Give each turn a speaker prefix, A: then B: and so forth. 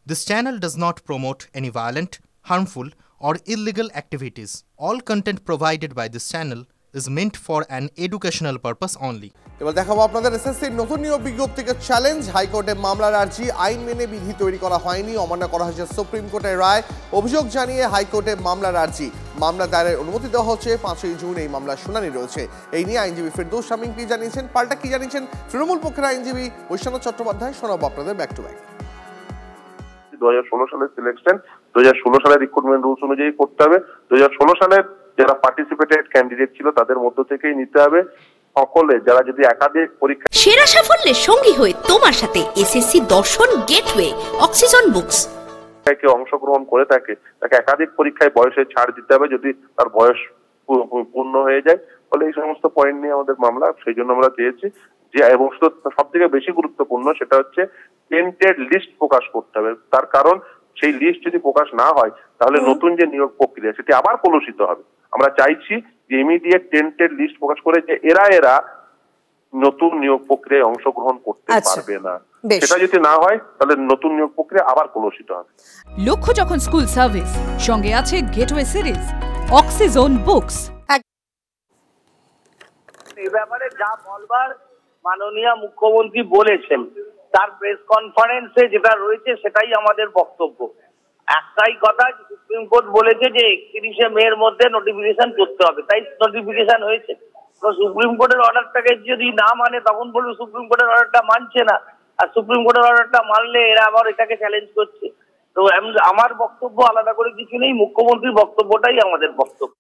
A: This channel does not promote any violent, harmful, or illegal activities. All content provided by this channel is meant for an educational purpose only.
B: এবার দেখাবো আপনাদের এসএসসির নতুন নিয়োগ বিজ্ঞপ্তিকে challenge. হাইকোর্টে মামলার আর্জি, আইন মেনে বিধি তৈরি করা হয়নি, অমান্য করা হয়েছে সুপ্রিম কোর্টের রায়। অভিযোগ জানিয়ে হাইকোর্টে মামলার আর্জি, মামলা দায়েরের অনুমতি দেওয়া হচ্ছে। ৫ই জুন এই মামলার শুনানি রয়েছে। এই নিয়ে আইনজীবী ফেরদৌস শামীম কি জানিয়েছেন, পাল্টা কি জানিয়েছেন তৃণমূল পক্ষের আইনজীবী বৈশ্বনাথ চট্টোপাধ্যায়, শোনাবো আপনাদের ব্যাক টু ব্যাক।
C: 2016 সালের সিলেকশন 2016 সালের রিক্রুটমেন্ট রুলস অনুযায়ী করতে হবে। 2016 সালের যারা পার্টিসিপেটেড ক্যান্ডিডেট ছিল তাদের মধ্য থেকেই নিতে হবে। সকলে যারা যদি একাধিক পরীক্ষা
D: সেরা সাফল্যের সঙ্গী হয়ে তোমার সাথে এসএসসি দর্শন গেটওয়ে অক্সিজন বুকস
C: অংশগ্রহণ করে থাকে, তাকে একাধিক পরীক্ষায় বয়সে ছাড় দিতে হবে যদি তার বয়স পূর্ণ হয়ে যায়। ফলে এই সমস্ত পয়েন্ট নিয়ে আমাদের মামলা, সেই জন্য আমরা চেয়েছি যে, এবং সব থেকে বেশি গুরুত্বপূর্ণ সেটা হচ্ছে টেন্টেড লিস্ট প্রকাশ করতে হবে। তার কারণ সেই লিস্ট যদি প্রকাশ না হয় তাহলে নতুন যে নিয়োগ প্রক্রিয়া সেটি আবার কলুষিত হবে। আমরা চাইছি যে ইমিডিয়েট টেন্টেড লিস্ট প্রকাশ করে যে এরা নতুন নিয়োগ প্রক্রিয়ায় অংশগ্রহণ করতে পারবে না। সেটা যদি না হয় তাহলে নতুন নিয়োগ প্রক্রিয়া আবার কলুষিত হবে।
E: লক্ষ্য যখন স্কুল সার্ভিস, সঙ্গে আছে গেটওয়ে সিরিজ, অক্সিজন বুকস।
F: এই ব্যাপারে যা বলবার মাননীয় মুখ্যমন্ত্রী বলেছেন, তার প্রেস কনফারেন্সে যেটা রয়েছে সেটাই আমাদের বক্তব্য। একটাই কথা, সুপ্রিম কোর্ট বলেছে যে 31শে মের মধ্যে নোটিফিকেশন করতে হবে, তাই নোটিফিকেশন হয়েছে। তো সুপ্রিম কোর্টের অর্ডারটাকে যদি না মানে তখন বলবে সুপ্রিম কোর্টের অর্ডারটা মানছে না, আর সুপ্রিম কোর্টের অর্ডারটা মানলে এরা আবার এটাকে চ্যালেঞ্জ করছে। তো আমার বক্তব্য আলাদা করে কিছু নেই, মুখ্যমন্ত্রীর বক্তব্যটাই আমাদের বক্তব্য।